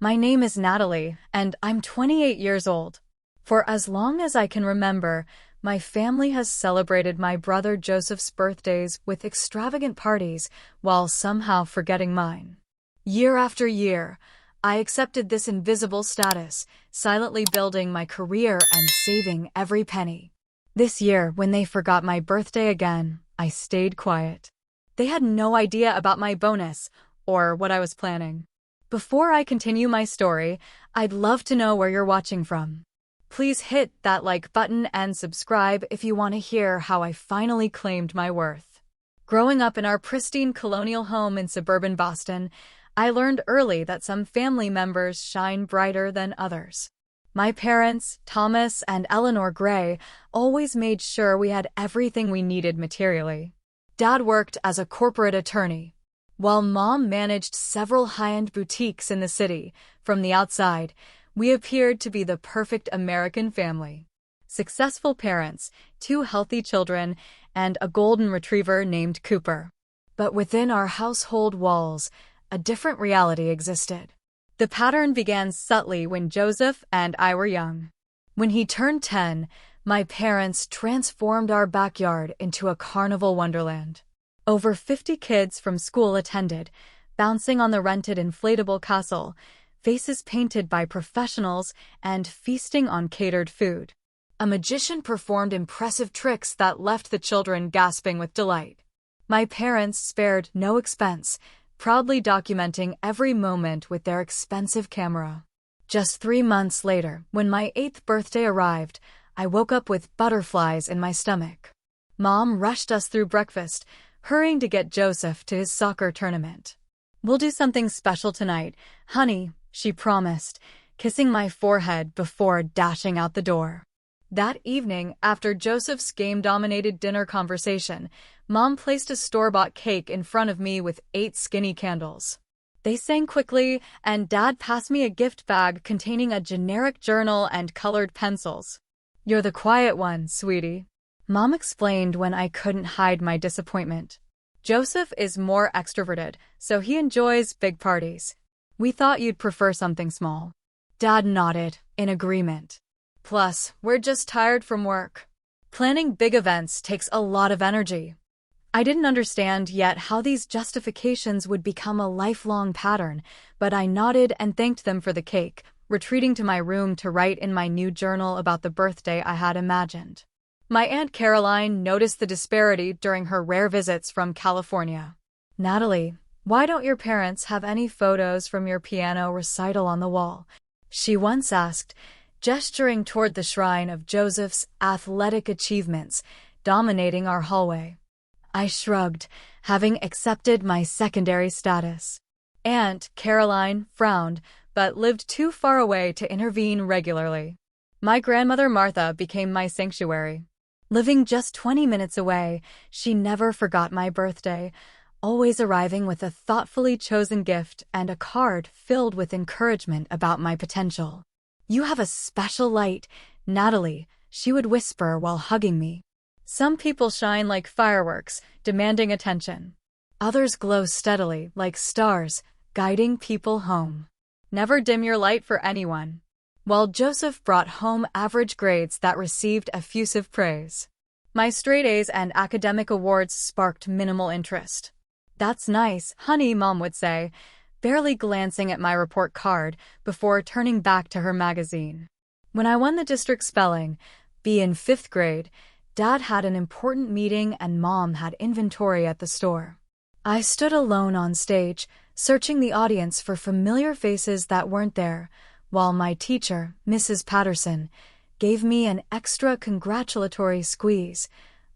My name is Natalie, and I'm 28 years old. For as long as I can remember, my family has celebrated my brother Joseph's birthdays with extravagant parties while somehow forgetting mine. Year after year, I accepted this invisible status, silently building my career and saving every penny. This year, when they forgot my birthday again, I stayed quiet. They had no idea about my bonus or what I was planning. Before I continue my story, I'd love to know where you're watching from. Please hit that like button and subscribe if you want to hear how I finally claimed my worth. Growing up in our pristine colonial home in suburban Boston, I learned early that some family members shine brighter than others. My parents, Thomas and Eleanor Gray, always made sure we had everything we needed materially. Dad worked as a corporate attorney, while Mom managed several high-end boutiques in the city. From the outside, we appeared to be the perfect American family. Successful parents, 2 healthy children, and a golden retriever named Cooper. But within our household walls, a different reality existed. The pattern began subtly when Joseph and I were young. When he turned 10, my parents transformed our backyard into a carnival wonderland. Over 50 kids from school attended, bouncing on the rented inflatable castle, faces painted by professionals, and feasting on catered food. A magician performed impressive tricks that left the children gasping with delight. My parents spared no expense, proudly documenting every moment with their expensive camera. Just 3 months later, when my 8th birthday arrived, I woke up with butterflies in my stomach. Mom rushed us through breakfast, hurrying to get Joseph to his soccer tournament. "We'll do something special tonight, honey," she promised, kissing my forehead before dashing out the door. That evening, after Joseph's game-dominated dinner conversation, Mom placed a store-bought cake in front of me with 8 skinny candles. They sang quickly, and Dad passed me a gift bag containing a generic journal and colored pencils. "You're the quiet one, sweetie," Mom explained when I couldn't hide my disappointment. "Joseph is more extroverted, so he enjoys big parties. We thought you'd prefer something small." Dad nodded, in agreement. "Plus, we're just tired from work. Planning big events takes a lot of energy." I didn't understand yet how these justifications would become a lifelong pattern, but I nodded and thanked them for the cake, retreating to my room to write in my new journal about the birthday I had imagined. My Aunt Caroline noticed the disparity during her rare visits from California. "Natalie, why don't your parents have any photos from your piano recital on the wall?" she once asked, gesturing toward the shrine of Joseph's athletic achievements dominating our hallway. I shrugged, having accepted my secondary status. Aunt Caroline frowned, but lived too far away to intervene regularly. My grandmother Martha became my sanctuary. Living just 20 minutes away, she never forgot my birthday, always arriving with a thoughtfully chosen gift and a card filled with encouragement about my potential. "You have a special light, Natalie," she would whisper while hugging me. "Some people shine like fireworks, demanding attention. Others glow steadily like stars, guiding people home. Never dim your light for anyone." While Joseph brought home average grades that received effusive praise. My straight A's and academic awards sparked minimal interest. "That's nice, honey," Mom would say, barely glancing at my report card before turning back to her magazine. When I won the district spelling bee in 5th grade, Dad had an important meeting and Mom had inventory at the store. I stood alone on stage, searching the audience for familiar faces that weren't there, while my teacher, Mrs. Patterson, gave me an extra congratulatory squeeze,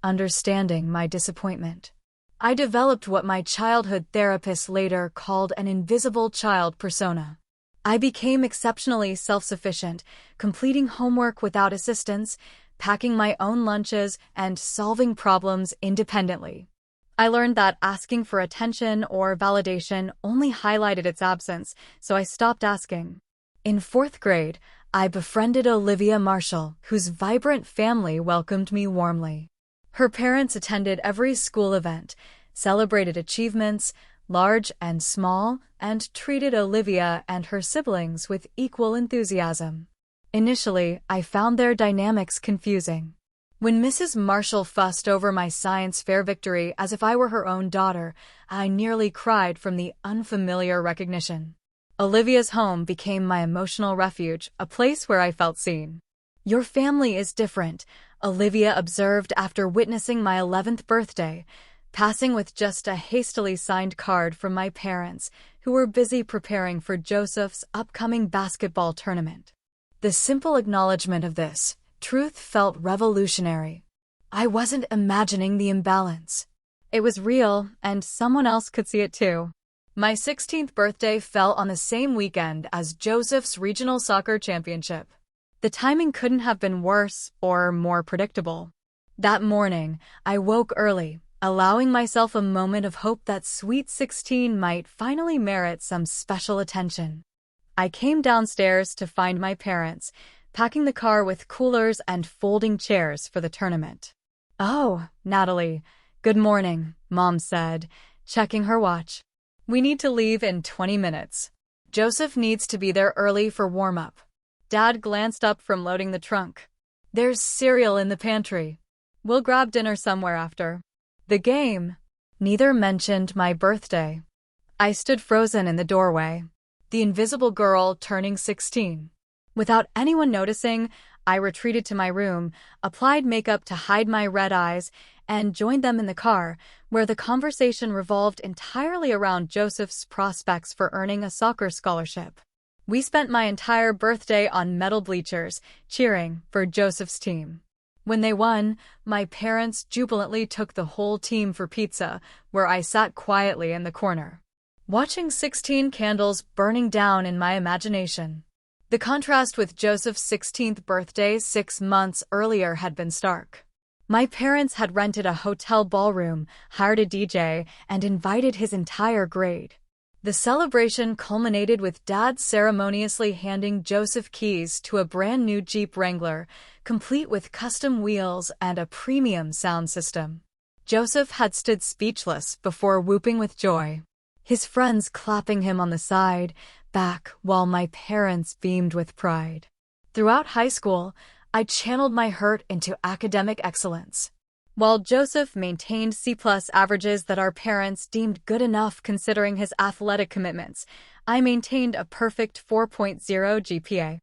understanding my disappointment. I developed what my childhood therapist later called an invisible child persona. I became exceptionally self-sufficient, completing homework without assistance, packing my own lunches, and solving problems independently. I learned that asking for attention or validation only highlighted its absence, so I stopped asking. In 4th grade, I befriended Olivia Marshall, whose vibrant family welcomed me warmly. Her parents attended every school event, celebrated achievements, large and small, and treated Olivia and her siblings with equal enthusiasm. Initially, I found their dynamics confusing. When Mrs. Marshall fussed over my science fair victory as if I were her own daughter, I nearly cried from the unfamiliar recognition. Olivia's home became my emotional refuge, a place where I felt seen. "Your family is different," Olivia observed after witnessing my 11th birthday, passing with just a hastily signed card from my parents, who were busy preparing for Joseph's upcoming basketball tournament. The simple acknowledgement of this truth felt revolutionary. I wasn't imagining the imbalance. It was real, and someone else could see it too. My 16th birthday fell on the same weekend as Joseph's regional soccer championship. The timing couldn't have been worse or more predictable. That morning, I woke early, allowing myself a moment of hope that Sweet 16 might finally merit some special attention. I came downstairs to find my parents, packing the car with coolers and folding chairs for the tournament. "Oh, Natalie, good morning," Mom said, checking her watch. "We need to leave in 20 minutes. Joseph needs to be there early for warm-up." Dad glanced up from loading the trunk. "There's cereal in the pantry. We'll grab dinner somewhere after." The game. Neither mentioned my birthday. I stood frozen in the doorway. The invisible girl turning 16. Without anyone noticing, I retreated to my room, applied makeup to hide my red eyes, and joined them in the car, where the conversation revolved entirely around Joseph's prospects for earning a soccer scholarship. We spent my entire birthday on metal bleachers, cheering for Joseph's team. When they won, my parents jubilantly took the whole team for pizza, where I sat quietly in the corner, watching 16 candles burning down in my imagination. The contrast with Joseph's 16th birthday 6 months earlier had been stark. My parents had rented a hotel ballroom, hired a DJ, and invited his entire grade. The celebration culminated with Dad ceremoniously handing Joseph keys to a brand new Jeep Wrangler, complete with custom wheels and a premium sound system. Joseph had stood speechless before whooping with joy, his friends clapping him on the side, back, while my parents beamed with pride. Throughout high school, I channeled my hurt into academic excellence. While Joseph maintained C+ averages that our parents deemed good enough considering his athletic commitments, I maintained a perfect 4.0 GPA.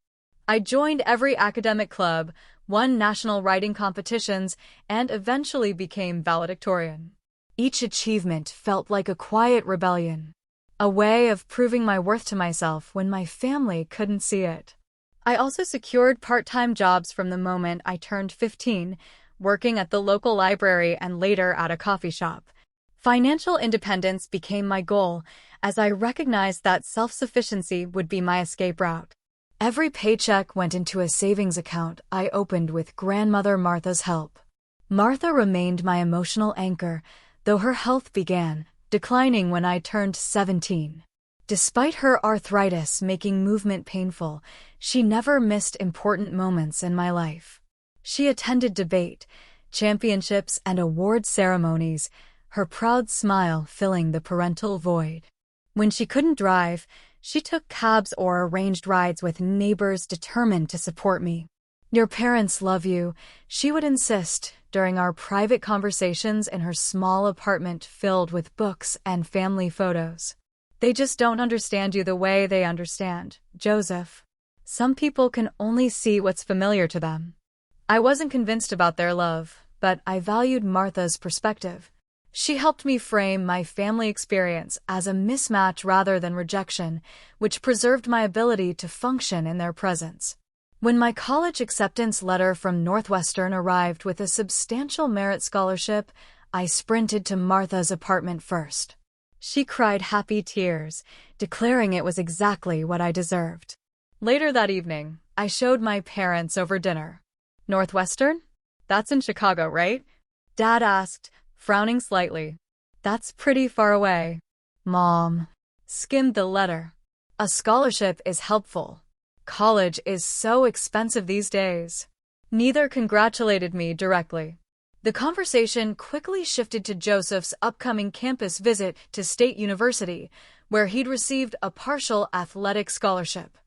I joined every academic club, won national writing competitions, and eventually became valedictorian. Each achievement felt like a quiet rebellion, a way of proving my worth to myself when my family couldn't see it. I also secured part-time jobs from the moment I turned 15, working at the local library and later at a coffee shop. Financial independence became my goal, as I recognized that self-sufficiency would be my escape route. Every paycheck went into a savings account I opened with grandmother Martha's help. Martha remained my emotional anchor, though her health began declining when I turned 17. Despite her arthritis making movement painful, she never missed important moments in my life. She attended debate, championships, and award ceremonies, her proud smile filling the parental void. When she couldn't drive, she took cabs or arranged rides with neighbors determined to support me. "Your parents love you," she would insist during our private conversations in her small apartment filled with books and family photos. "They just don't understand you the way they understand Joseph. Some people can only see what's familiar to them." I wasn't convinced about their love, but I valued Martha's perspective. She helped me frame my family experience as a mismatch rather than rejection, which preserved my ability to function in their presence. When my college acceptance letter from Northwestern arrived with a substantial merit scholarship, I sprinted to Martha's apartment first. She cried happy tears, declaring it was exactly what I deserved. Later that evening, I showed my parents over dinner. "Northwestern? That's in Chicago, right?" Dad asked, frowning slightly. "That's pretty far away." Mom skimmed the letter. "A scholarship is helpful. College is so expensive these days." Neither congratulated me directly. The conversation quickly shifted to Joseph's upcoming campus visit to State University, where he'd received a partial athletic scholarship.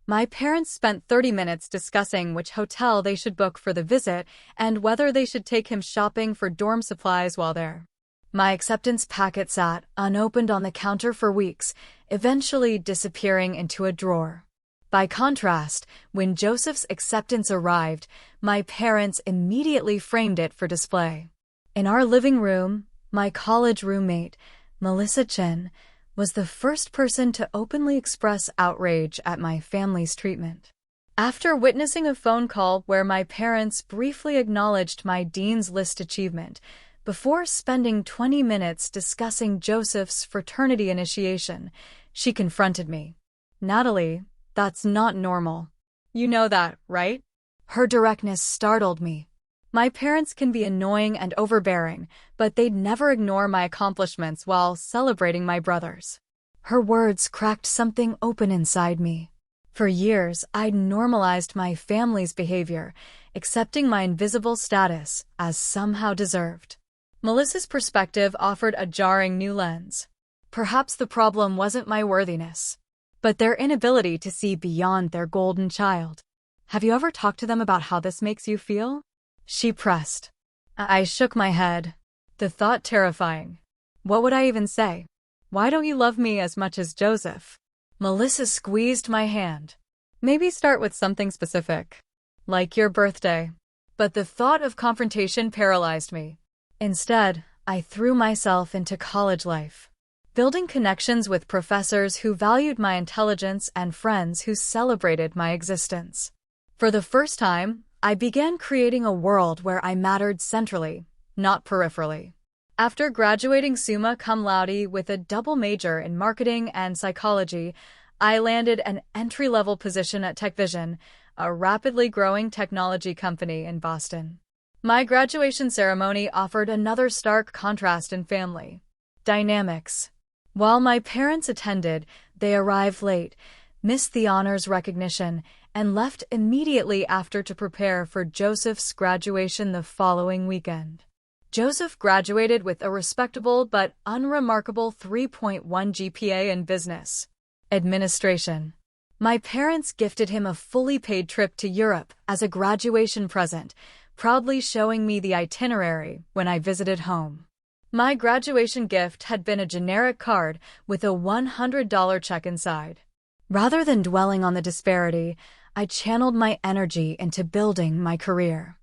My parents spent 30 minutes discussing which hotel they should book for the visit and whether they should take him shopping for dorm supplies while there. My acceptance packet sat unopened on the counter for weeks, eventually disappearing into a drawer. By contrast, when Joseph's acceptance arrived, my parents immediately framed it for display. In our living room, my college roommate, Melissa Chen, was the first person to openly express outrage at my family's treatment. After witnessing a phone call where my parents briefly acknowledged my Dean's List achievement, before spending 20 minutes discussing Joseph's fraternity initiation, she confronted me. "Natalie, that's not normal. You know that, right?" Her directness startled me. My parents can be annoying and overbearing, but they'd never ignore my accomplishments while celebrating my brothers. Her words cracked something open inside me. For years, I'd normalized my family's behavior, accepting my invisible status as somehow deserved. Melissa's perspective offered a jarring new lens. Perhaps the problem wasn't my worthiness, but their inability to see beyond their golden child. "Have you ever talked to them about how this makes you feel?" she pressed. I shook my head, the thought terrifying. What would I even say? "Why don't you love me as much as Joseph?" Melissa squeezed my hand. "Maybe start with something specific, like your birthday." But the thought of confrontation paralyzed me. Instead, I threw myself into college life, building connections with professors who valued my intelligence and friends who celebrated my existence. For the first time, I began creating a world where I mattered centrally, not peripherally. After graduating summa cum laude with a double major in marketing and psychology, I landed an entry-level position at Techvision, a rapidly growing technology company in Boston. My graduation ceremony offered another stark contrast in family dynamics. While my parents attended, they arrived late, missed the honors recognition, and left immediately after to prepare for Joseph's graduation the following weekend. Joseph graduated with a respectable but unremarkable 3.1 GPA in business administration. My parents gifted him a fully paid trip to Europe as a graduation present, proudly showing me the itinerary when I visited home. My graduation gift had been a generic card with a $100 check inside. Rather than dwelling on the disparity, I channeled my energy into building my career.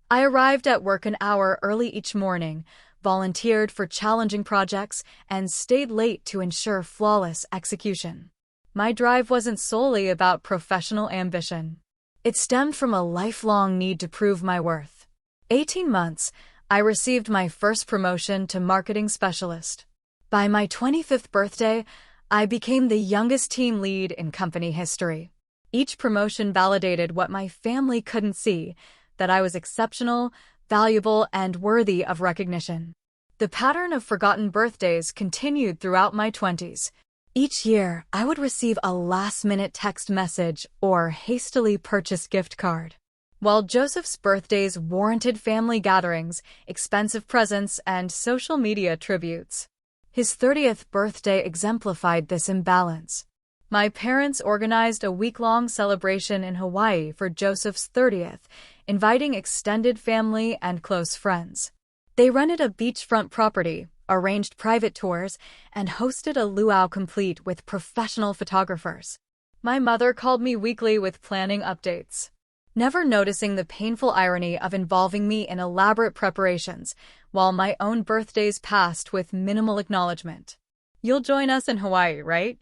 I arrived at work an hour early each morning, volunteered for challenging projects, and stayed late to ensure flawless execution. My drive wasn't solely about professional ambition. It stemmed from a lifelong need to prove my worth. 18 months, I received my first promotion to marketing specialist. By my 25th birthday, I became the youngest team lead in company history. Each promotion validated what my family couldn't see, that I was exceptional, valuable, and worthy of recognition. The pattern of forgotten birthdays continued throughout my 20s. Each year, I would receive a last-minute text message or hastily purchased gift card. While Joseph's birthdays warranted family gatherings, expensive presents, and social media tributes, his 30th birthday exemplified this imbalance. My parents organized a week-long celebration in Hawaii for Joseph's 30th, inviting extended family and close friends. They rented a beachfront property, arranged private tours, and hosted a luau complete with professional photographers. My mother called me weekly with planning updates, never noticing the painful irony of involving me in elaborate preparations, while my own birthdays passed with minimal acknowledgement. "You'll join us in Hawaii, right?"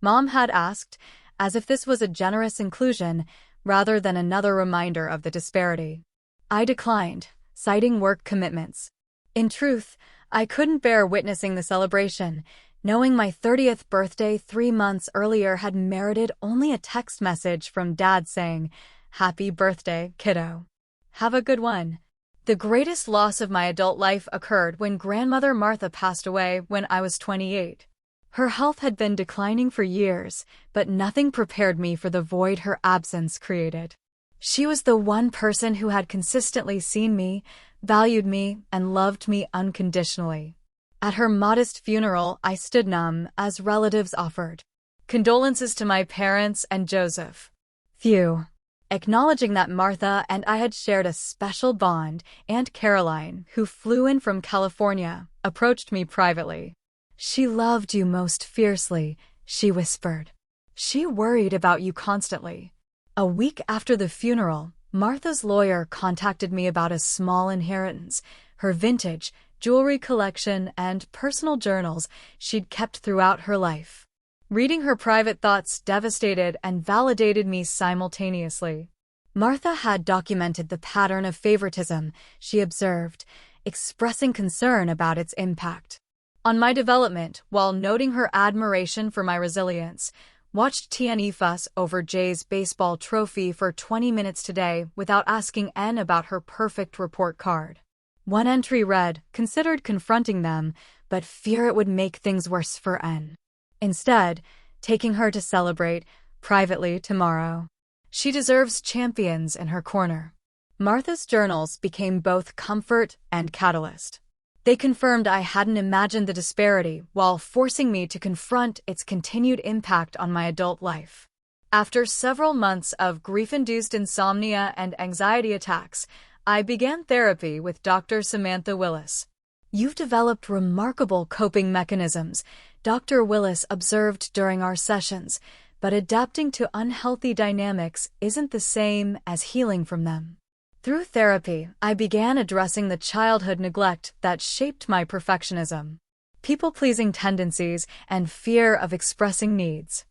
Mom had asked, as if this was a generous inclusion rather than another reminder of the disparity. I declined, citing work commitments. In truth, I couldn't bear witnessing the celebration, knowing my 30th birthday 3 months earlier had merited only a text message from Dad saying, "Happy birthday, kiddo. Have a good one." The greatest loss of my adult life occurred when grandmother Martha passed away when I was 28. Her health had been declining for years, but nothing prepared me for the void her absence created. She was the one person who had consistently seen me, valued me, and loved me unconditionally. At her modest funeral, I stood numb as relatives offered condolences to my parents and Joseph. Phew. Acknowledging that Martha and I had shared a special bond, Aunt Caroline, who flew in from California, approached me privately. She loved you most fiercely, she whispered. She worried about you constantly. A week after the funeral, Martha's lawyer contacted me about a small inheritance, her vintage, jewelry collection, and personal journals she'd kept throughout her life. Reading her private thoughts devastated and validated me simultaneously. Martha had documented the pattern of favoritism she observed, expressing concern about its impact on my development while noting her admiration for my resilience. Watched TNE fuss over Jay's baseball trophy for 20 minutes today without asking N about her perfect report card. One entry read, considered confronting them, but fear it would make things worse for N. Instead, taking her to celebrate, privately, tomorrow. She deserves champions in her corner. Martha's journals became both comfort and catalyst. They confirmed I hadn't imagined the disparity while forcing me to confront its continued impact on my adult life. After several months of grief-induced insomnia and anxiety attacks, I began therapy with Dr. Samantha Willis. You've developed remarkable coping mechanisms, Dr. Willis observed during our sessions, but adapting to unhealthy dynamics isn't the same as healing from them. Through therapy, I began addressing the childhood neglect that shaped my perfectionism, people-pleasing tendencies, and fear of expressing needs.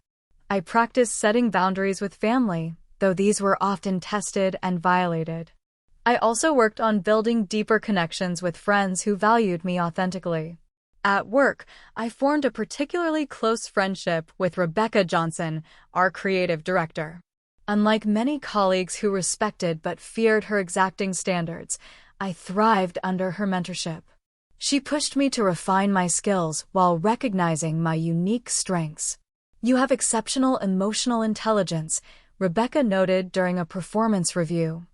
I practiced setting boundaries with family, though these were often tested and violated. I also worked on building deeper connections with friends who valued me authentically. At work, I formed a particularly close friendship with Rebecca Johnson, our creative director. Unlike many colleagues who respected but feared her exacting standards, I thrived under her mentorship. She pushed me to refine my skills while recognizing my unique strengths. You have exceptional emotional intelligence, Rebecca noted during a performance review.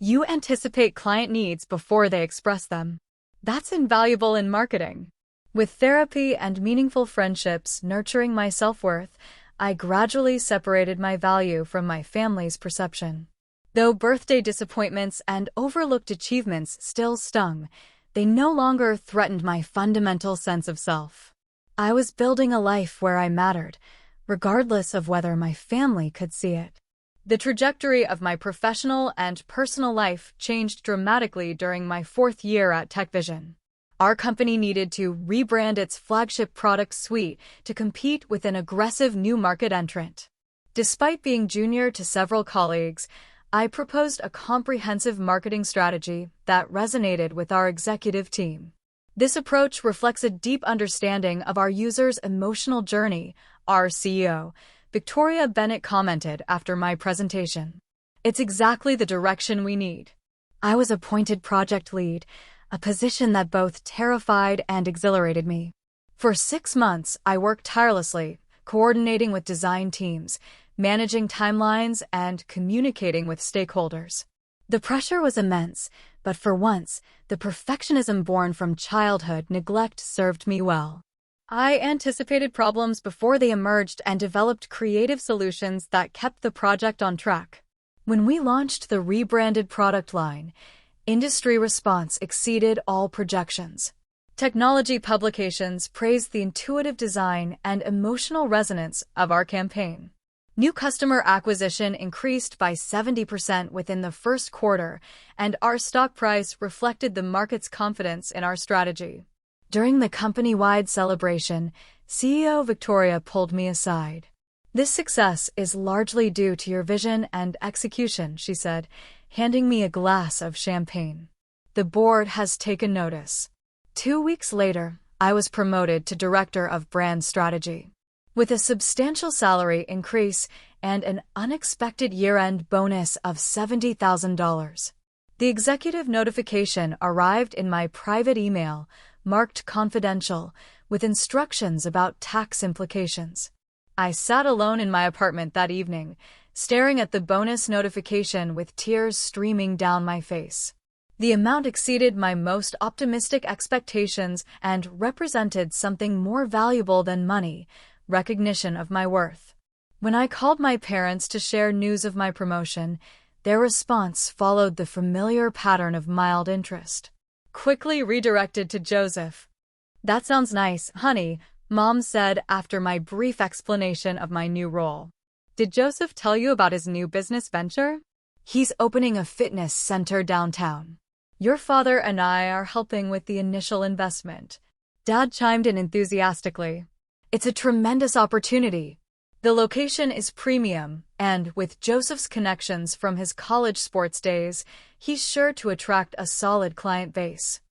You anticipate client needs before they express them. That's invaluable in marketing. With therapy and meaningful friendships nurturing my self-worth, I gradually separated my value from my family's perception. Though birthday disappointments and overlooked achievements still stung, they no longer threatened my fundamental sense of self. I was building a life where I mattered, regardless of whether my family could see it. The trajectory of my professional and personal life changed dramatically during my 4th year at Techvision. Our company needed to rebrand its flagship product suite to compete with an aggressive new market entrant. Despite being junior to several colleagues, I proposed a comprehensive marketing strategy that resonated with our executive team. This approach reflects a deep understanding of our users' emotional journey, our CEO, Victoria Bennett commented after my presentation. It's exactly the direction we need. I was appointed project lead, a position that both terrified and exhilarated me. For 6 months, I worked tirelessly, coordinating with design teams, managing timelines, and communicating with stakeholders. The pressure was immense, but for once, the perfectionism born from childhood neglect served me well. I anticipated problems before they emerged and developed creative solutions that kept the project on track. When we launched the rebranded product line, industry response exceeded all projections. Technology publications praised the intuitive design and emotional resonance of our campaign. New customer acquisition increased by 70% within the first quarter, and our stock price reflected the market's confidence in our strategy. During the company-wide celebration, CEO Victoria pulled me aside. This success is largely due to your vision and execution, she said, handing me a glass of champagne. The board has taken notice. 2 weeks later, I was promoted to Director of Brand Strategy. With a substantial salary increase and an unexpected year-end bonus of $70,000. The executive notification arrived in my private email, marked confidential, with instructions about tax implications. I sat alone in my apartment that evening, staring at the bonus notification with tears streaming down my face. The amount exceeded my most optimistic expectations and represented something more valuable than money: recognition of my worth. When I called my parents to share news of my promotion, their response followed the familiar pattern of mild interest. Quickly redirected to Joseph. "That sounds nice, honey," Mom said after my brief explanation of my new role. "Did Joseph tell you about his new business venture?" "He's opening a fitness center downtown. Your father and I are helping with the initial investment," Dad chimed in enthusiastically. "It's a tremendous opportunity. The location is premium, and with Joseph's connections from his college sports days, he's sure to attract a solid client base."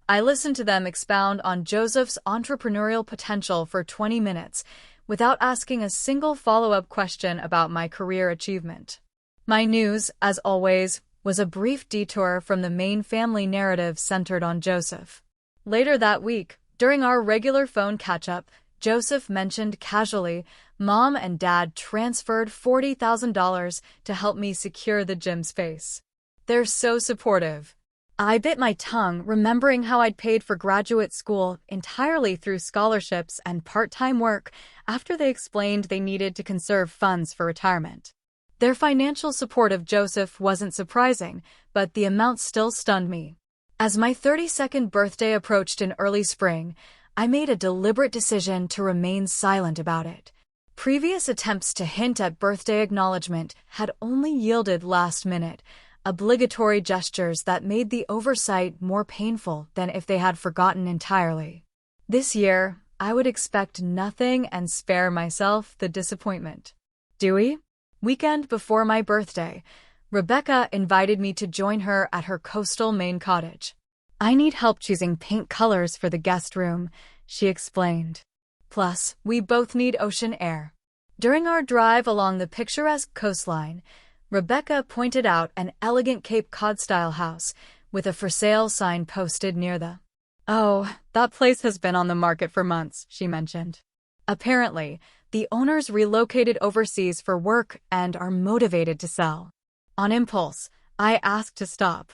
I listened to them expound on Joseph's entrepreneurial potential for 20 minutes, without asking a single follow-up question about my career achievement. My news, as always, was a brief detour from the Maine family narrative centered on Joseph. Later that week, during our regular phone catch-up, Joseph mentioned casually, "Mom and Dad transferred $40,000 to help me secure the gym space. They're so supportive." I bit my tongue, remembering how I'd paid for graduate school entirely through scholarships and part-time work after they explained they needed to conserve funds for retirement. Their financial support of Joseph wasn't surprising, but the amount still stunned me. As my 32nd birthday approached in early spring, I made a deliberate decision to remain silent about it. Previous attempts to hint at birthday acknowledgement had only yielded last-minute, obligatory gestures that made the oversight more painful than if they had forgotten entirely. This year, I would expect nothing and spare myself the disappointment. Dewey? Weekend before my birthday, Rebecca invited me to join her at her coastal Maine cottage. "I need help choosing paint colors for the guest room," she explained. "Plus, we both need ocean air." During our drive along the picturesque coastline, Rebecca pointed out an elegant Cape Cod-style house with a for sale sign posted near the. "Oh, that place has been on the market for months," she mentioned. Apparently, the owners relocated overseas for work and are motivated to sell. On impulse, I asked to stop.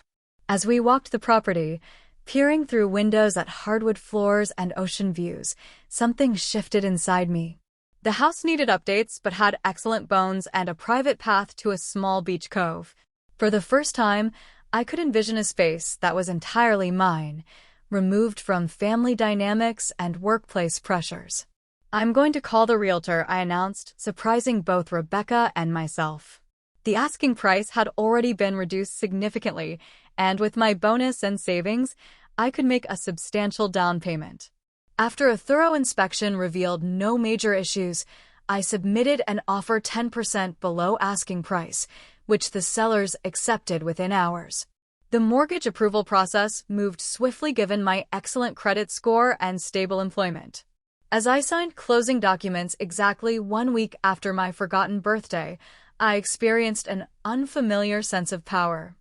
As we walked the property, peering through windows at hardwood floors and ocean views, something shifted inside me. The house needed updates but had excellent bones and a private path to a small beach cove. For the first time, I could envision a space that was entirely mine, removed from family dynamics and workplace pressures. "I'm going to call the realtor," I announced, surprising both Rebecca and myself. The asking price had already been reduced significantly, and with my bonus and savings, I could make a substantial down payment. After a thorough inspection revealed no major issues, I submitted an offer 10% below asking price, which the sellers accepted within hours. The mortgage approval process moved swiftly given my excellent credit score and stable employment. As I signed closing documents exactly 1 week after my forgotten birthday, I experienced an unfamiliar sense of power.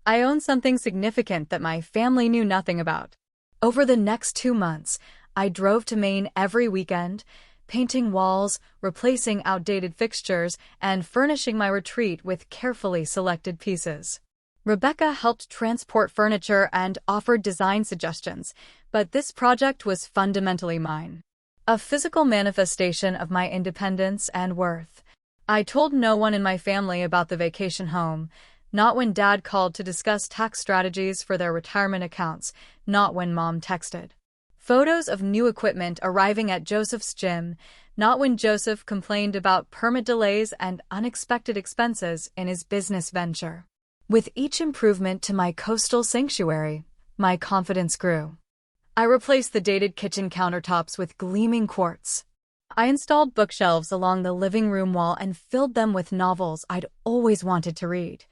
I owned something significant that my family knew nothing about. Over the next 2 months, I drove to Maine every weekend, painting walls, replacing outdated fixtures, and furnishing my retreat with carefully selected pieces. Rebecca helped transport furniture and offered design suggestions, but this project was fundamentally mine. A physical manifestation of my independence and worth. I told no one in my family about the vacation home, not when Dad called to discuss tax strategies for their retirement accounts, not when Mom texted. Photos of new equipment arriving at Joseph's gym, not when Joseph complained about permit delays and unexpected expenses in his business venture. With each improvement to my coastal sanctuary, my confidence grew. I replaced the dated kitchen countertops with gleaming quartz. I installed bookshelves along the living room wall and filled them with novels I'd always wanted to read.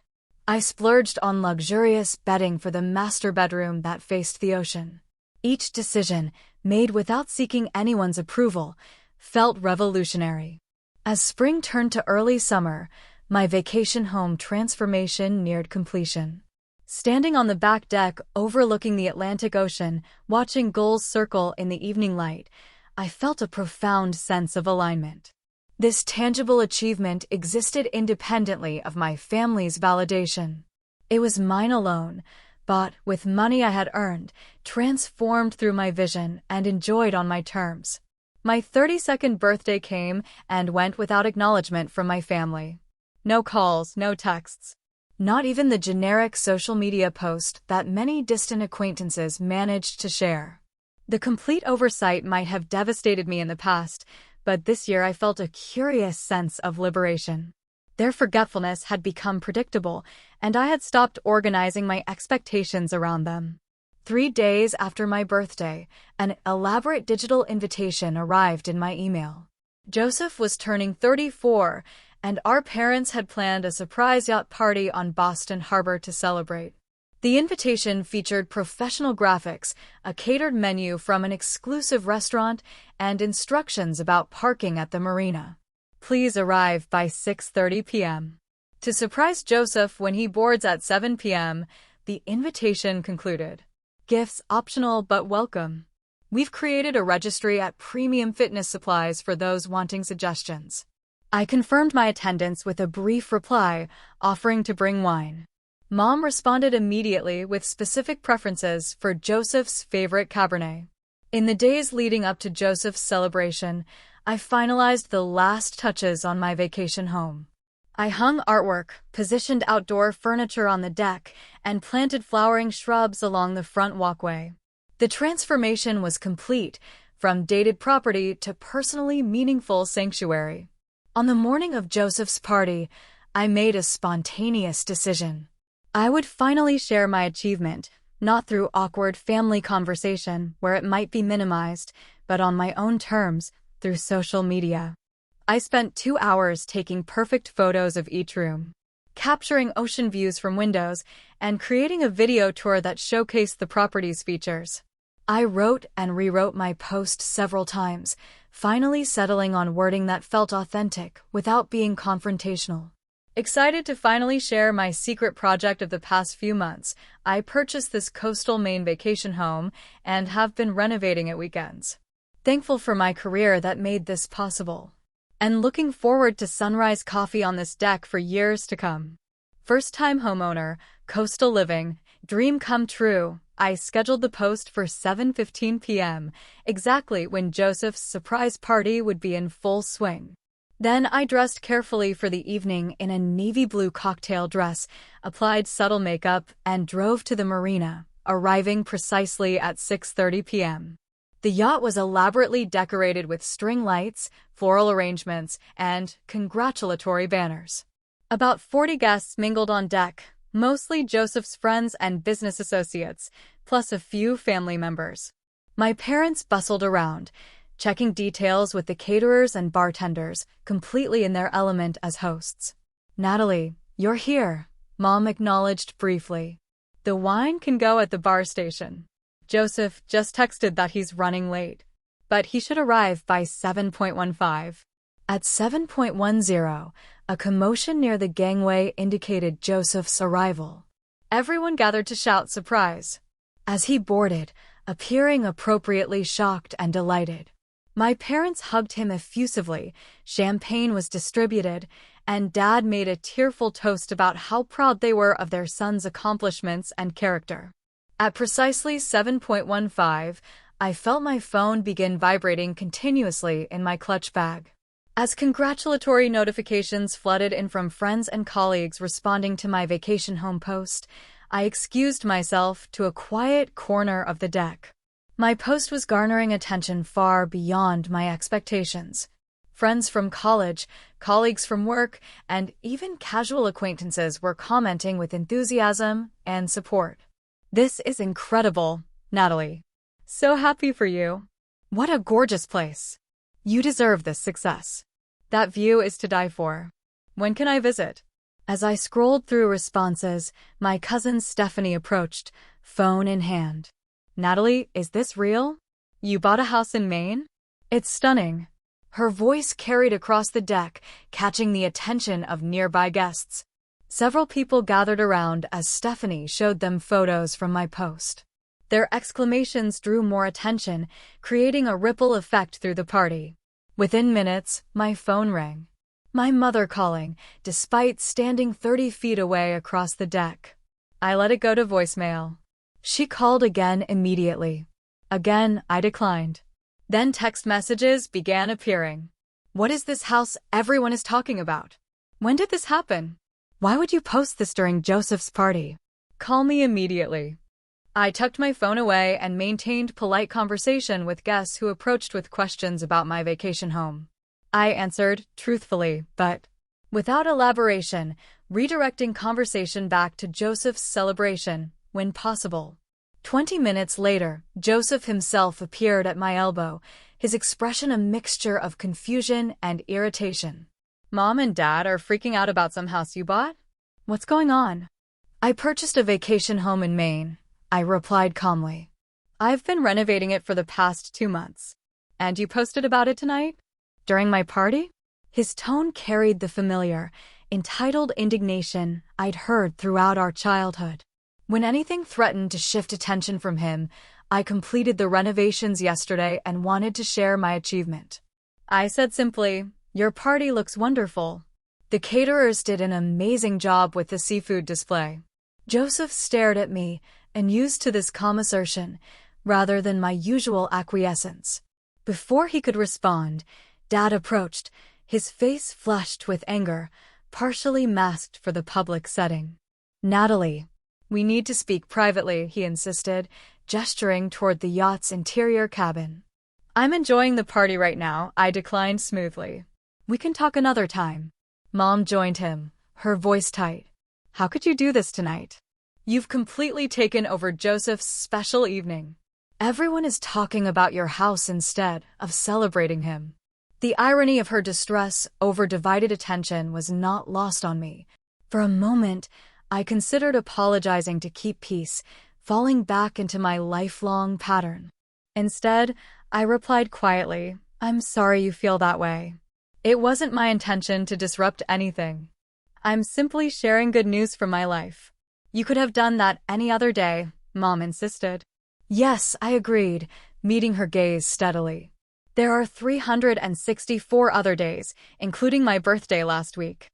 I splurged on luxurious bedding for the master bedroom that faced the ocean. Each decision, made without seeking anyone's approval, felt revolutionary. As spring turned to early summer, my vacation home transformation neared completion. Standing on the back deck overlooking the Atlantic Ocean, watching gulls circle in the evening light, I felt a profound sense of alignment. This tangible achievement existed independently of my family's validation. It was mine alone, bought with money I had earned, transformed through my vision, and enjoyed on my terms. My 32nd birthday came and went without acknowledgement from my family. No calls, no texts. Not even the generic social media post that many distant acquaintances managed to share. The complete oversight might have devastated me in the past, but this year I felt a curious sense of liberation. Their forgetfulness had become predictable, and I had stopped organizing my expectations around them. 3 days after my birthday, an elaborate digital invitation arrived in my email. Joseph was turning 34, and our parents had planned a surprise yacht party on Boston Harbor to celebrate. The invitation featured professional graphics, a catered menu from an exclusive restaurant, and instructions about parking at the marina. Please arrive by 6:30 p.m. To surprise Joseph when he boards at 7 p.m., the invitation concluded. Gifts optional but welcome. We've created a registry at Premium Fitness Supplies for those wanting suggestions. I confirmed my attendance with a brief reply, offering to bring wine. Mom responded immediately with specific preferences for Joseph's favorite Cabernet. In the days leading up to Joseph's celebration, I finalized the last touches on my vacation home. I hung artwork, positioned outdoor furniture on the deck, and planted flowering shrubs along the front walkway. The transformation was complete, from dated property to personally meaningful sanctuary. On the morning of Joseph's party, I made a spontaneous decision. I would finally share my achievement, not through awkward family conversation where it might be minimized, but on my own terms, through social media. I spent 2 hours taking perfect photos of each room, capturing ocean views from windows, and creating a video tour that showcased the property's features. I wrote and rewrote my post several times, finally settling on wording that felt authentic without being confrontational. Excited to finally share my secret project of the past few months, I purchased this coastal Maine vacation home and have been renovating it weekends. Thankful for my career that made this possible, and looking forward to sunrise coffee on this deck for years to come. First-time homeowner, coastal living, dream come true. I scheduled the post for 7:15 p.m., exactly when Joseph's surprise party would be in full swing. Then I dressed carefully for the evening in a navy blue cocktail dress, applied subtle makeup, and drove to the marina, arriving precisely at 6:30 p.m. The yacht was elaborately decorated with string lights, floral arrangements, and congratulatory banners. About 40 guests mingled on deck, mostly Joseph's friends and business associates, plus a few family members. My parents bustled around, checking details with the caterers and bartenders, completely in their element as hosts. "Natalie, you're here," Mom acknowledged briefly. "The wine can go at the bar station. Joseph just texted that he's running late, but he should arrive by 7:15. At 7:10, a commotion near the gangway indicated Joseph's arrival. Everyone gathered to shout surprise as he boarded, appearing appropriately shocked and delighted. My parents hugged him effusively, champagne was distributed, and Dad made a tearful toast about how proud they were of their son's accomplishments and character. At precisely 7:15, I felt my phone begin vibrating continuously in my clutch bag. As congratulatory notifications flooded in from friends and colleagues responding to my vacation home post, I excused myself to a quiet corner of the deck. My post was garnering attention far beyond my expectations. Friends from college, colleagues from work, and even casual acquaintances were commenting with enthusiasm and support. "This is incredible, Natalie. So happy for you. What a gorgeous place. You deserve this success. That view is to die for. When can I visit?" As I scrolled through responses, my cousin Stephanie approached, phone in hand. "Natalie, is this real? You bought a house in Maine? It's stunning." Her voice carried across the deck, catching the attention of nearby guests. Several people gathered around as Stephanie showed them photos from my post. Their exclamations drew more attention, creating a ripple effect through the party. Within minutes, my phone rang. My mother calling, despite standing 30 feet away across the deck. I let it go to voicemail. She called again immediately. Again, I declined. Then text messages began appearing. What is this house everyone is talking about? When did this happen? Why would you post this during Joseph's party? Call me immediately. I tucked my phone away and maintained polite conversation with guests who approached with questions about my vacation home. I answered truthfully, but without elaboration, redirecting conversation back to Joseph's celebration, when possible. 20 minutes later, Joseph himself appeared at my elbow, his expression a mixture of confusion and irritation. Mom and Dad are freaking out about some house you bought? What's going on? I purchased a vacation home in Maine, I replied calmly. I've been renovating it for the past 2 months. And you posted about it tonight? During my party? His tone carried the familiar, entitled indignation I'd heard throughout our childhood. When anything threatened to shift attention from him, I completed the renovations yesterday and wanted to share my achievement. I said simply, "Your party looks wonderful. The caterers did an amazing job with the seafood display." Joseph stared at me, unused to this calm assertion, rather than my usual acquiescence. Before he could respond, Dad approached, his face flushed with anger, partially masked for the public setting. "Natalie, we need to speak privately," he insisted, gesturing toward the yacht's interior cabin. "I'm enjoying the party right now," I declined smoothly. "We can talk another time." Mom joined him, her voice tight. "How could you do this tonight? You've completely taken over Joseph's special evening. Everyone is talking about your house instead of celebrating him." The irony of her distress over divided attention was not lost on me. For a moment, I considered apologizing to keep peace, falling back into my lifelong pattern. Instead, I replied quietly, "I'm sorry you feel that way. It wasn't my intention to disrupt anything. I'm simply sharing good news from my life." "You could have done that any other day," Mom insisted. "Yes," I agreed, meeting her gaze steadily. "There are 364 other days, including my birthday last week."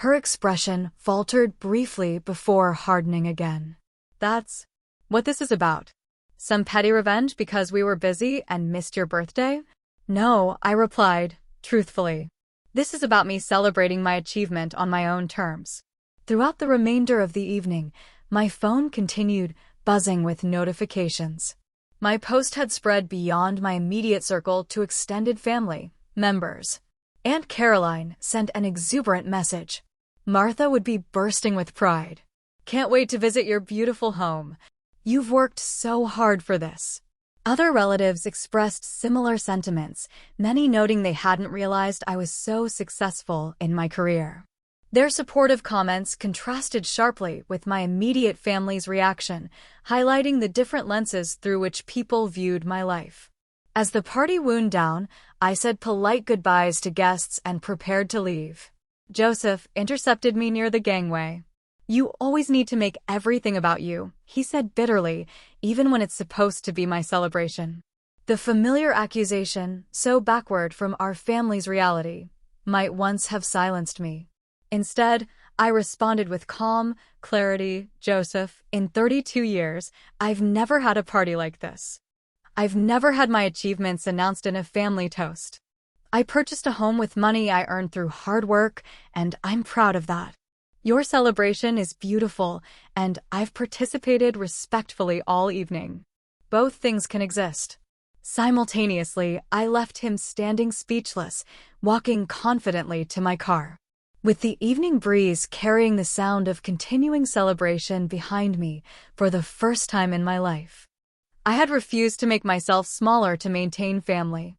Her expression faltered briefly before hardening again. "That's what this is about? Some petty revenge because we were busy and missed your birthday?" "No," I replied, truthfully. "This is about me celebrating my achievement on my own terms." Throughout the remainder of the evening, my phone continued buzzing with notifications. My post had spread beyond my immediate circle to extended family members. Aunt Caroline sent an exuberant message. Martha would be bursting with pride. "Can't wait to visit your beautiful home. You've worked so hard for this." Other relatives expressed similar sentiments, many noting they hadn't realized I was so successful in my career. Their supportive comments contrasted sharply with my immediate family's reaction, highlighting the different lenses through which people viewed my life. As the party wound down, I said polite goodbyes to guests and prepared to leave. Joseph intercepted me near the gangway. "You always need to make everything about you," he said bitterly, even when it's supposed to be my celebration. The familiar accusation, so backward from our family's reality, might once have silenced me. Instead, I responded with calm clarity, "Joseph, in 32 years, I've never had a party like this. I've never had my achievements announced in a family toast. I purchased a home with money I earned through hard work, and I'm proud of that. Your celebration is beautiful, and I've participated respectfully all evening. Both things can exist." Simultaneously, I left him standing speechless, walking confidently to my car. With the evening breeze carrying the sound of continuing celebration behind me for the first time in my life. I had refused to make myself smaller to maintain family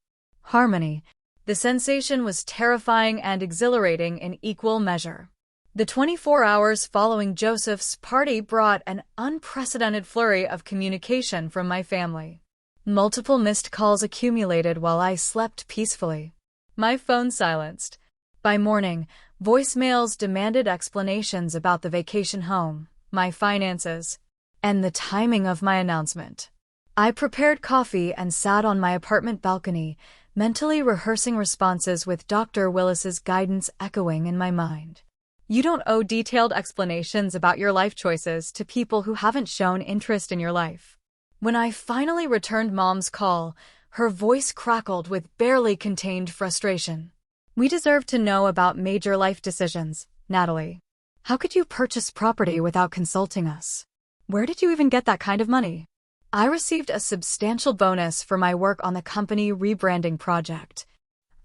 harmony. The sensation was terrifying and exhilarating in equal measure. The 24 hours following Joseph's party brought an unprecedented flurry of communication from my family. Multiple missed calls accumulated while I slept peacefully. My phone silenced. By morning, voicemails demanded explanations about the vacation home, my finances, and the timing of my announcement. I prepared coffee and sat on my apartment balcony, mentally rehearsing responses with Dr. Willis's guidance echoing in my mind. You don't owe detailed explanations about your life choices to people who haven't shown interest in your life. When I finally returned Mom's call, her voice crackled with barely contained frustration. We deserve to know about major life decisions, Natalie. How could you purchase property without consulting us? Where did you even get that kind of money? I received a substantial bonus for my work on the company rebranding project.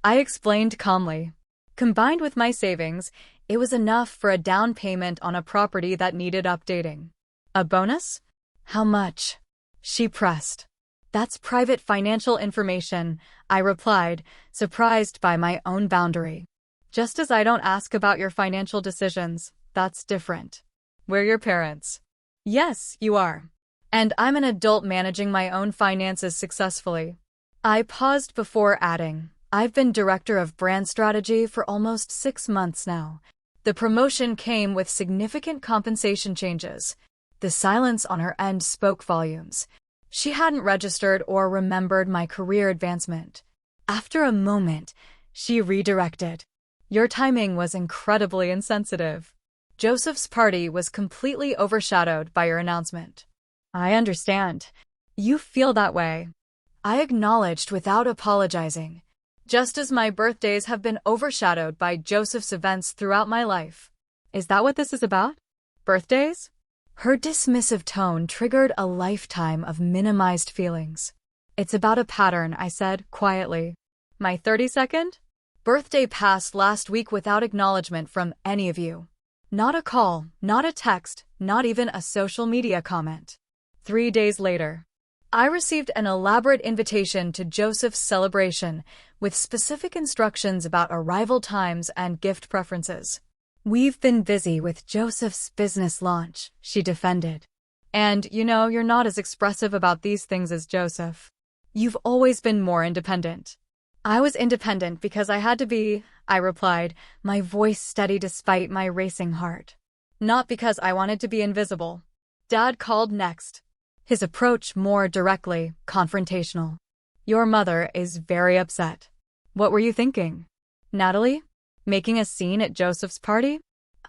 I explained calmly. Combined with my savings, it was enough for a down payment on a property that needed updating. A bonus? How much? She pressed. That's private financial information, I replied, surprised by my own boundary. Just as I don't ask about your financial decisions, that's different. We're your parents. Yes, you are. And I'm an adult managing my own finances successfully. I paused before adding, I've been director of brand strategy for almost 6 months now. The promotion came with significant compensation changes. The silence on her end spoke volumes. She hadn't registered or remembered my career advancement. After a moment, she redirected. Your timing was incredibly insensitive. Joseph's party was completely overshadowed by your announcement. I understand. You feel that way. I acknowledged without apologizing. Just as my birthdays have been overshadowed by Joseph's events throughout my life. Is that what this is about? Birthdays? Her dismissive tone triggered a lifetime of minimized feelings. It's about a pattern, I said, quietly. My 32nd birthday passed last week without acknowledgement from any of you. Not a call, not a text, not even a social media comment. 3 days later, I received an elaborate invitation to Joseph's celebration with specific instructions about arrival times and gift preferences. We've been busy with Joseph's business launch, she defended. And, you're not as expressive about these things as Joseph. You've always been more independent. I was independent because I had to be, I replied, my voice steady despite my racing heart. Not because I wanted to be invisible. Dad called next. His approach more directly, confrontational. Your mother is very upset. What were you thinking? Natalie? Making a scene at Joseph's party?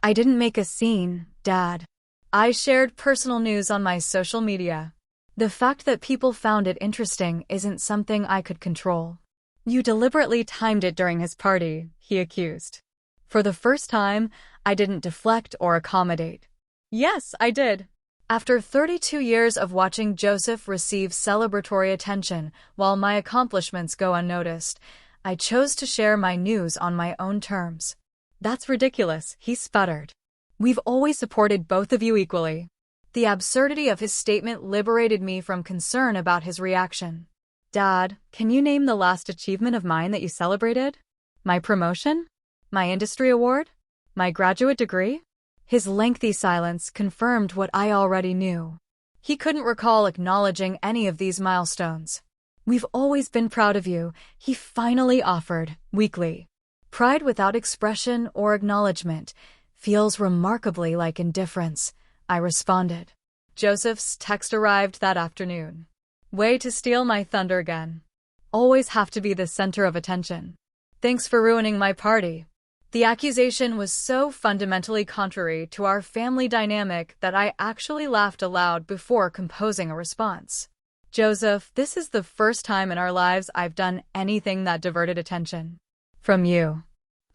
I didn't make a scene, Dad. I shared personal news on my social media. The fact that people found it interesting isn't something I could control. You deliberately timed it during his party, he accused. For the first time, I didn't deflect or accommodate. Yes, I did. After 32 years of watching Joseph receive celebratory attention while my accomplishments go unnoticed, I chose to share my news on my own terms. That's ridiculous, he sputtered. We've always supported both of you equally. The absurdity of his statement liberated me from concern about his reaction. Dad, can you name the last achievement of mine that you celebrated? My promotion? My industry award? My graduate degree? His lengthy silence confirmed what I already knew. He couldn't recall acknowledging any of these milestones. We've always been proud of you, he finally offered, weakly. Pride without expression or acknowledgement feels remarkably like indifference, I responded. Joseph's text arrived that afternoon. Way to steal my thunder again. Always have to be the center of attention. Thanks for ruining my party. The accusation was so fundamentally contrary to our family dynamic that I actually laughed aloud before composing a response. Joseph, this is the first time in our lives I've done anything that diverted attention from you.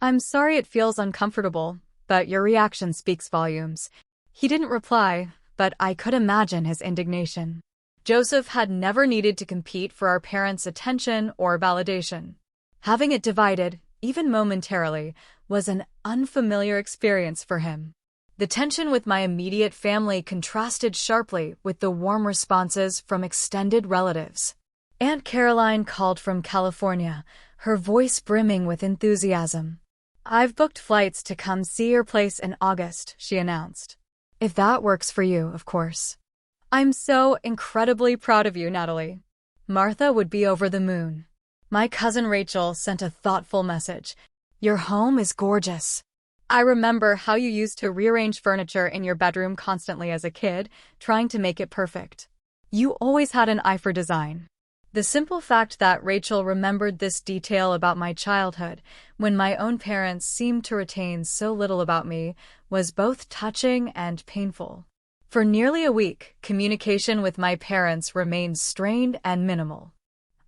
I'm sorry it feels uncomfortable, but your reaction speaks volumes. He didn't reply, but I could imagine his indignation. Joseph had never needed to compete for our parents' attention or validation. Having it divided, even momentarily, was an unfamiliar experience for him. The tension with my immediate family contrasted sharply with the warm responses from extended relatives. Aunt Caroline called from California, her voice brimming with enthusiasm. I've booked flights to come see your place in August, she announced. If that works for you, of course. I'm so incredibly proud of you, Natalie. Martha would be over the moon. My cousin Rachel sent a thoughtful message. Your home is gorgeous. I remember how you used to rearrange furniture in your bedroom constantly as a kid, trying to make it perfect. You always had an eye for design. The simple fact that Rachel remembered this detail about my childhood, when my own parents seemed to retain so little about me, was both touching and painful. For nearly a week, communication with my parents remained strained and minimal.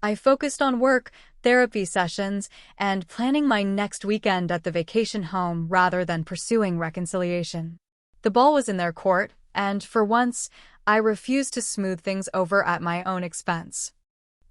I focused on work, therapy sessions, and planning my next weekend at the vacation home rather than pursuing reconciliation. The ball was in their court, and for once, I refused to smooth things over at my own expense.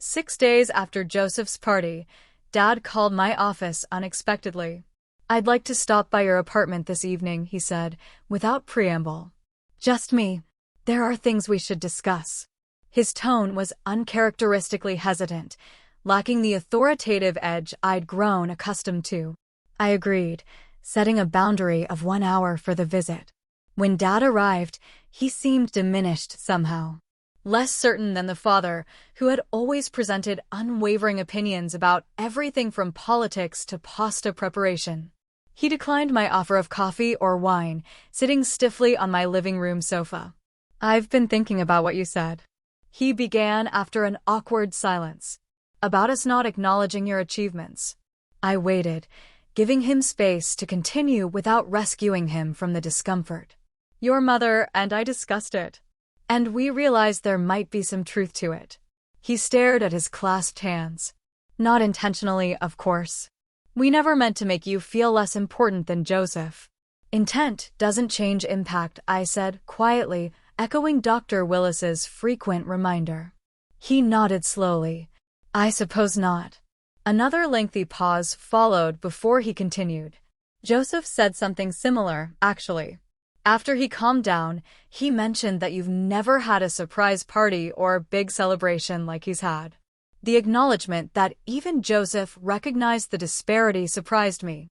6 days after Joseph's party, Dad called my office unexpectedly. "I'd like to stop by your apartment this evening," he said, without preamble. "Just me. There are things we should discuss." His tone was uncharacteristically hesitant, lacking the authoritative edge I'd grown accustomed to. I agreed, setting a boundary of 1 hour for the visit. When Dad arrived, he seemed diminished somehow. Less certain than the father, who had always presented unwavering opinions about everything from politics to pasta preparation. He declined my offer of coffee or wine, sitting stiffly on my living room sofa. "I've been thinking about what you said," he began after an awkward silence. "About us not acknowledging your achievements." I waited, giving him space to continue without rescuing him from the discomfort. "Your mother and I discussed it, and we realized there might be some truth to it." He stared at his clasped hands. "Not intentionally, of course. We never meant to make you feel less important than Joseph." "Intent doesn't change impact," I said quietly, echoing Dr. Willis's frequent reminder. He nodded slowly. "I suppose not." Another lengthy pause followed before he continued. "Joseph said something similar, actually. After he calmed down, he mentioned that you've never had a surprise party or big celebration like he's had." The acknowledgement that even Joseph recognized the disparity surprised me.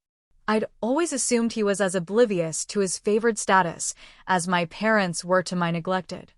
I'd always assumed he was as oblivious to his favored status as my parents were to my neglected.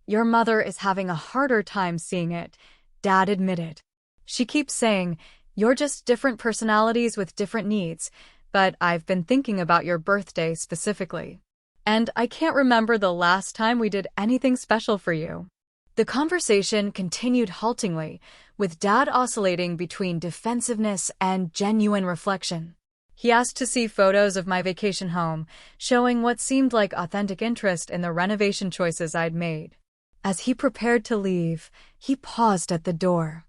"Your mother is having a harder time seeing it," Dad admitted. "She keeps saying, you're just different personalities with different needs, but I've been thinking about your birthday specifically. And I can't remember the last time we did anything special for you." The conversation continued haltingly, with Dad oscillating between defensiveness and genuine reflection. He asked to see photos of my vacation home, showing what seemed like authentic interest in the renovation choices I'd made. As he prepared to leave, he paused at the door.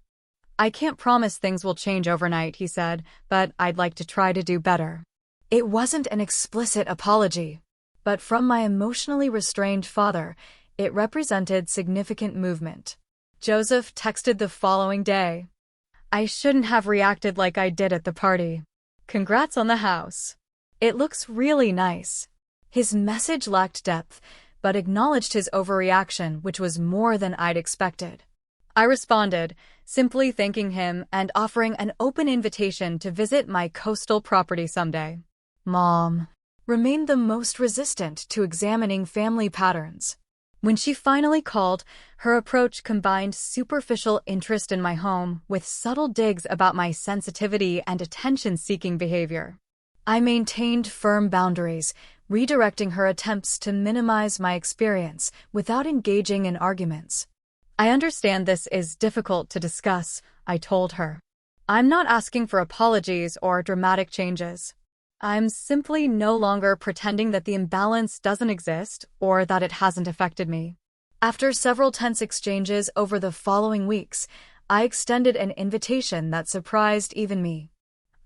"I can't promise things will change overnight," he said, "but I'd like to try to do better." It wasn't an explicit apology, but from my emotionally restrained father, it represented significant movement. Joseph texted the following day. "I shouldn't have reacted like I did at the party. Congrats on the house. It looks really nice." His message lacked depth, but acknowledged his overreaction, which was more than I'd expected. I responded, simply thanking him and offering an open invitation to visit my coastal property someday. Mom remained the most resistant to examining family patterns. When she finally called, her approach combined superficial interest in my home with subtle digs about my sensitivity and attention-seeking behavior. I maintained firm boundaries, redirecting her attempts to minimize my experience without engaging in arguments. "I understand this is difficult to discuss," I told her. "I'm not asking for apologies or dramatic changes. I'm simply no longer pretending that the imbalance doesn't exist or that it hasn't affected me." After several tense exchanges over the following weeks, I extended an invitation that surprised even me.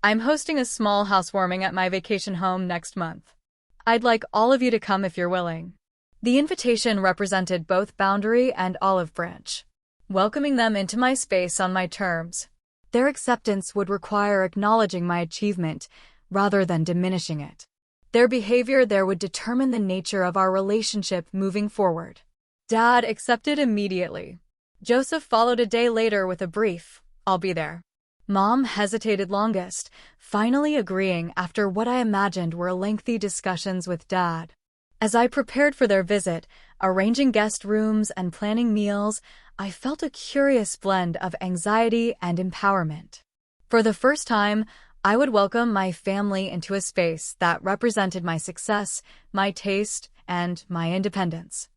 "I'm hosting a small housewarming at my vacation home next month. I'd like all of you to come if you're willing." The invitation represented both boundary and olive branch, welcoming them into my space on my terms. Their acceptance would require acknowledging my achievement rather than diminishing it. Their behavior there would determine the nature of our relationship moving forward. Dad accepted immediately. Joseph followed a day later with a brief, "I'll be there." Mom hesitated longest, finally agreeing after what I imagined were lengthy discussions with Dad. As I prepared for their visit, arranging guest rooms and planning meals, I felt a curious blend of anxiety and empowerment. For the first time, I would welcome my family into a space that represented my success, my taste, and my independence.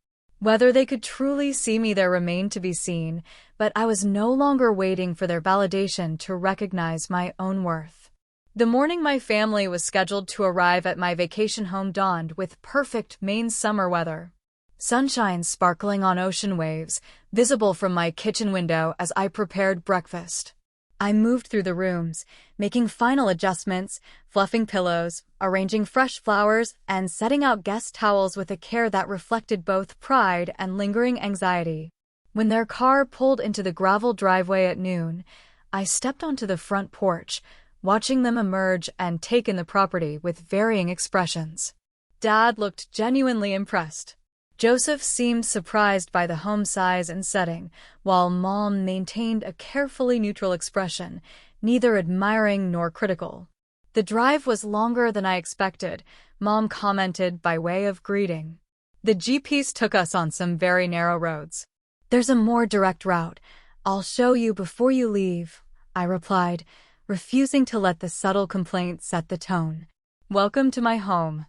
Whether they could truly see me there remained to be seen, but I was no longer waiting for their validation to recognize my own worth. The morning my family was scheduled to arrive at my vacation home dawned with perfect Maine summer weather. Sunshine sparkling on ocean waves, visible from my kitchen window as I prepared breakfast. I moved through the rooms, making final adjustments, fluffing pillows, arranging fresh flowers, and setting out guest towels with a care that reflected both pride and lingering anxiety. When their car pulled into the gravel driveway at noon, I stepped onto the front porch, watching them emerge and take in the property with varying expressions. Dad looked genuinely impressed. Joseph seemed surprised by the home size and setting, while Mom maintained a carefully neutral expression, neither admiring nor critical. The drive was longer than I expected, Mom commented by way of greeting. The GPS took us on some very narrow roads. There's a more direct route. I'll show you before you leave, I replied, refusing to let the subtle complaint set the tone. Welcome to my home.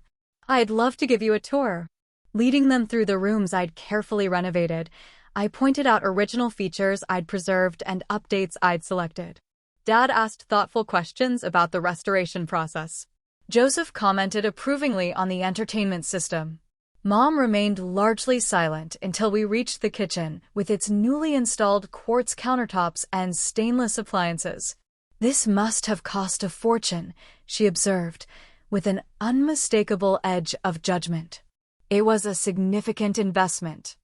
I'd love to give you a tour. Leading them through the rooms I'd carefully renovated, I pointed out original features I'd preserved and updates I'd selected. Dad asked thoughtful questions about the restoration process. Joseph commented approvingly on the entertainment system. Mom remained largely silent until we reached the kitchen with its newly installed quartz countertops and stainless appliances. This must have cost a fortune, she observed, with an unmistakable edge of judgment. It was a significant investment.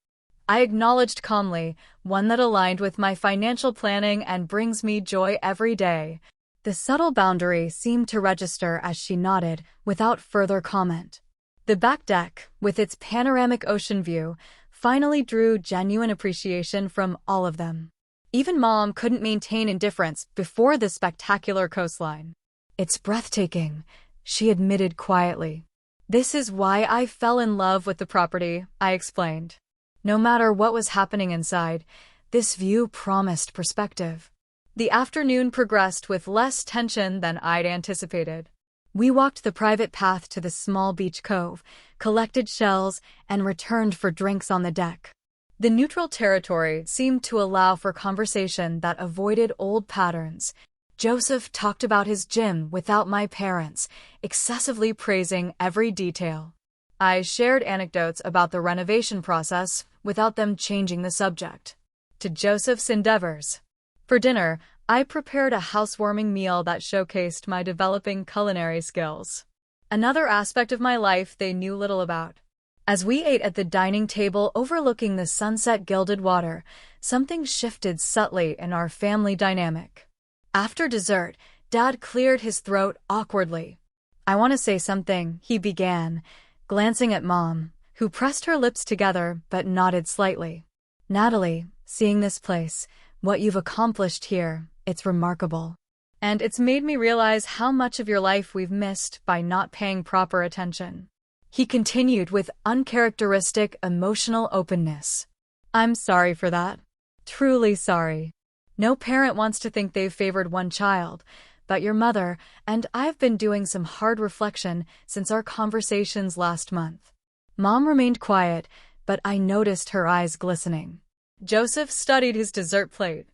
I acknowledged calmly, one that aligned with my financial planning and brings me joy every day. The subtle boundary seemed to register as she nodded, without further comment. The back deck, with its panoramic ocean view, finally drew genuine appreciation from all of them. Even Mom couldn't maintain indifference before the spectacular coastline. It's breathtaking, she admitted quietly. This is why I fell in love with the property, I explained. No matter what was happening inside, this view promised perspective. The afternoon progressed with less tension than I'd anticipated. We walked the private path to the small beach cove, collected shells, and returned for drinks on the deck. The neutral territory seemed to allow for conversation that avoided old patterns. Joseph talked about his gym without my parents, excessively praising every detail. I shared anecdotes about the renovation process without them changing the subject. To Joseph's endeavors. For dinner, I prepared a housewarming meal that showcased my developing culinary skills. Another aspect of my life they knew little about. As we ate at the dining table overlooking the sunset-gilded water, something shifted subtly in our family dynamic. After dessert, Dad cleared his throat awkwardly. I want to say something, he began, glancing at Mom, who pressed her lips together but nodded slightly. Natalie, seeing this place, what you've accomplished here, it's remarkable. And it's made me realize how much of your life we've missed by not paying proper attention. He continued with uncharacteristic emotional openness. I'm sorry for that. Truly sorry. No parent wants to think they've favored one child, but your mother and I've been doing some hard reflection since our conversations last month. Mom remained quiet, but I noticed her eyes glistening. Joseph studied his dessert plate.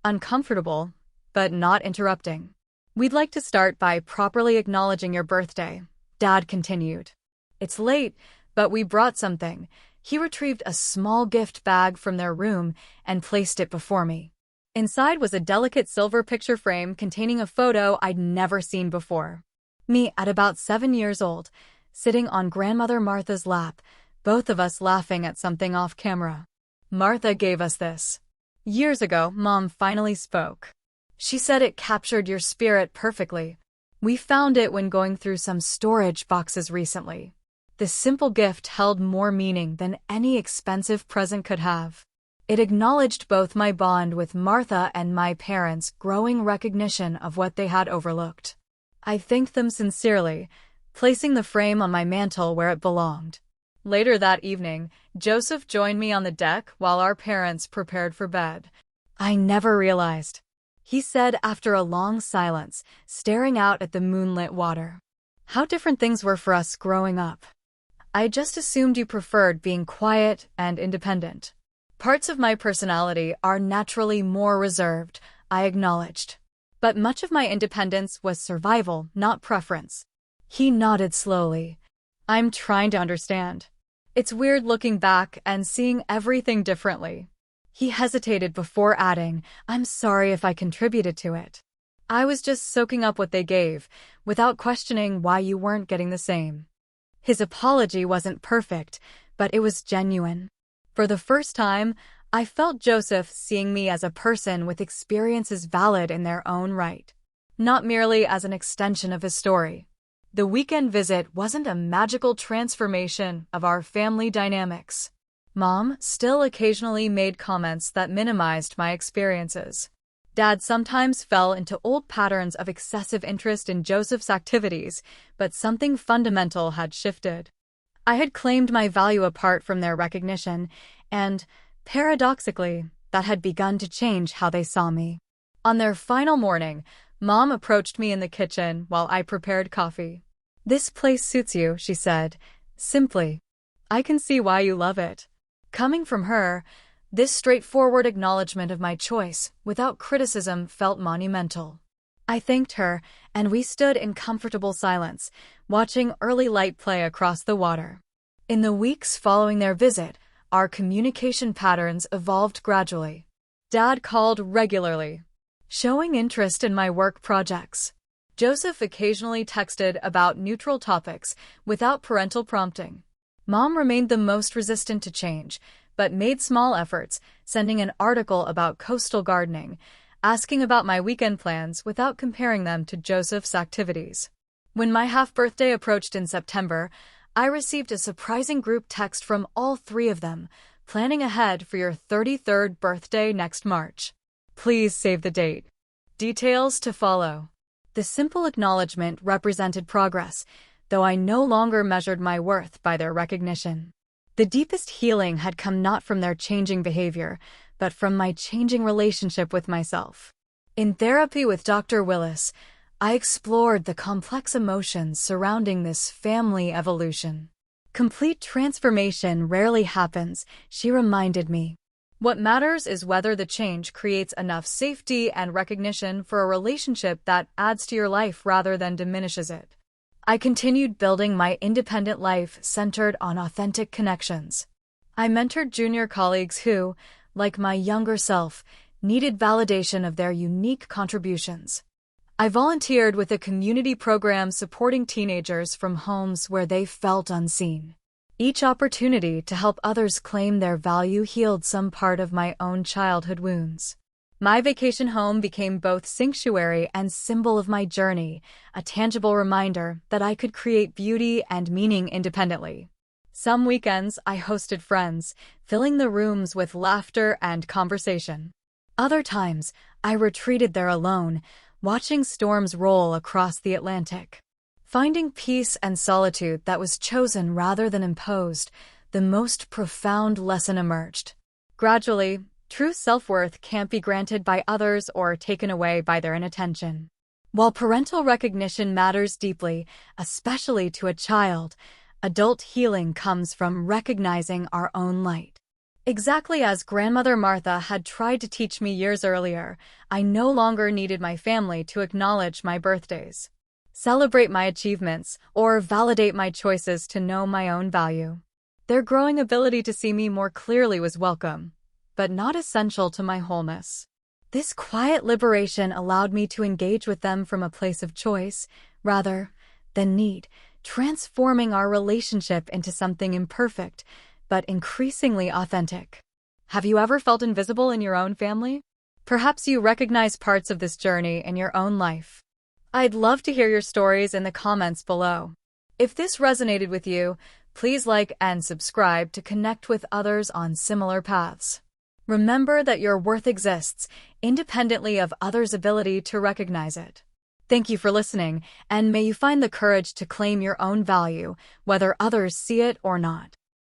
Uncomfortable, but not interrupting. We'd like to start by properly acknowledging your birthday, Dad continued. It's late, but we brought something. He retrieved a small gift bag from their room and placed it before me. Inside was a delicate silver picture frame containing a photo I'd never seen before. Me at about 7 years old, sitting on grandmother Martha's lap, both of us laughing at something off camera. Martha gave us this. Years ago, Mom finally spoke. She said it captured your spirit perfectly. We found it when going through some storage boxes recently. This simple gift held more meaning than any expensive present could have. It acknowledged both my bond with Martha and my parents' growing recognition of what they had overlooked. I thanked them sincerely, placing the frame on my mantel where it belonged. Later that evening, Joseph joined me on the deck while our parents prepared for bed. I never realized, he said after a long silence, staring out at the moonlit water. How different things were for us growing up. I just assumed you preferred being quiet and independent. Parts of my personality are naturally more reserved, I acknowledged. But much of my independence was survival, not preference. He nodded slowly. I'm trying to understand. It's weird looking back and seeing everything differently. He hesitated before adding, I'm sorry if I contributed to it. I was just soaking up what they gave, without questioning why you weren't getting the same. His apology wasn't perfect, but it was genuine. For the first time, I felt Joseph seeing me as a person with experiences valid in their own right, not merely as an extension of his story. The weekend visit wasn't a magical transformation of our family dynamics. Mom still occasionally made comments that minimized my experiences. Dad sometimes fell into old patterns of excessive interest in Joseph's activities, but something fundamental had shifted. I had claimed my value apart from their recognition, and, paradoxically, that had begun to change how they saw me. On their final morning, Mom approached me in the kitchen while I prepared coffee. This place suits you, she said, simply. I can see why you love it. Coming from her, this straightforward acknowledgement of my choice, without criticism, felt monumental. I thanked her, and we stood in comfortable silence, watching early light play across the water. In the weeks following their visit, our communication patterns evolved gradually. Dad called regularly, showing interest in my work projects. Joseph occasionally texted about neutral topics without parental prompting. Mom remained the most resistant to change, but made small efforts, sending an article about coastal gardening, asking about my weekend plans without comparing them to Joseph's activities. When my half-birthday approached in September, I received a surprising group text from all three of them, planning ahead for your 33rd birthday next March. Please save the date. Details to follow. The simple acknowledgement represented progress, though I no longer measured my worth by their recognition. The deepest healing had come not from their changing behavior, but from my changing relationship with myself. In therapy with Dr. Willis, I explored the complex emotions surrounding this family evolution. Complete transformation rarely happens, she reminded me. What matters is whether the change creates enough safety and recognition for a relationship that adds to your life rather than diminishes it. I continued building my independent life centered on authentic connections. I mentored junior colleagues who, like my younger self, needed validation of their unique contributions. I volunteered with a community program supporting teenagers from homes where they felt unseen. Each opportunity to help others claim their value healed some part of my own childhood wounds. My vacation home became both sanctuary and symbol of my journey, a tangible reminder that I could create beauty and meaning independently. Some weekends I hosted friends, filling the rooms with laughter and conversation. Other times I retreated there alone, watching storms roll across the Atlantic. Finding peace and solitude that was chosen rather than imposed, the most profound lesson emerged. Gradually, true self-worth can't be granted by others or taken away by their inattention. While parental recognition matters deeply, especially to a child, adult healing comes from recognizing our own light. Exactly as Grandmother Martha had tried to teach me years earlier, I no longer needed my family to acknowledge my birthdays, celebrate my achievements, or validate my choices to know my own value. Their growing ability to see me more clearly was welcome, but not essential to my wholeness. This quiet liberation allowed me to engage with them from a place of choice, rather than need, transforming our relationship into something imperfect, but increasingly authentic. Have you ever felt invisible in your own family? Perhaps you recognize parts of this journey in your own life. I'd love to hear your stories in the comments below. If this resonated with you, please like and subscribe to connect with others on similar paths. Remember that your worth exists, independently of others' ability to recognize it. Thank you for listening, and may you find the courage to claim your own value, whether others see it or not.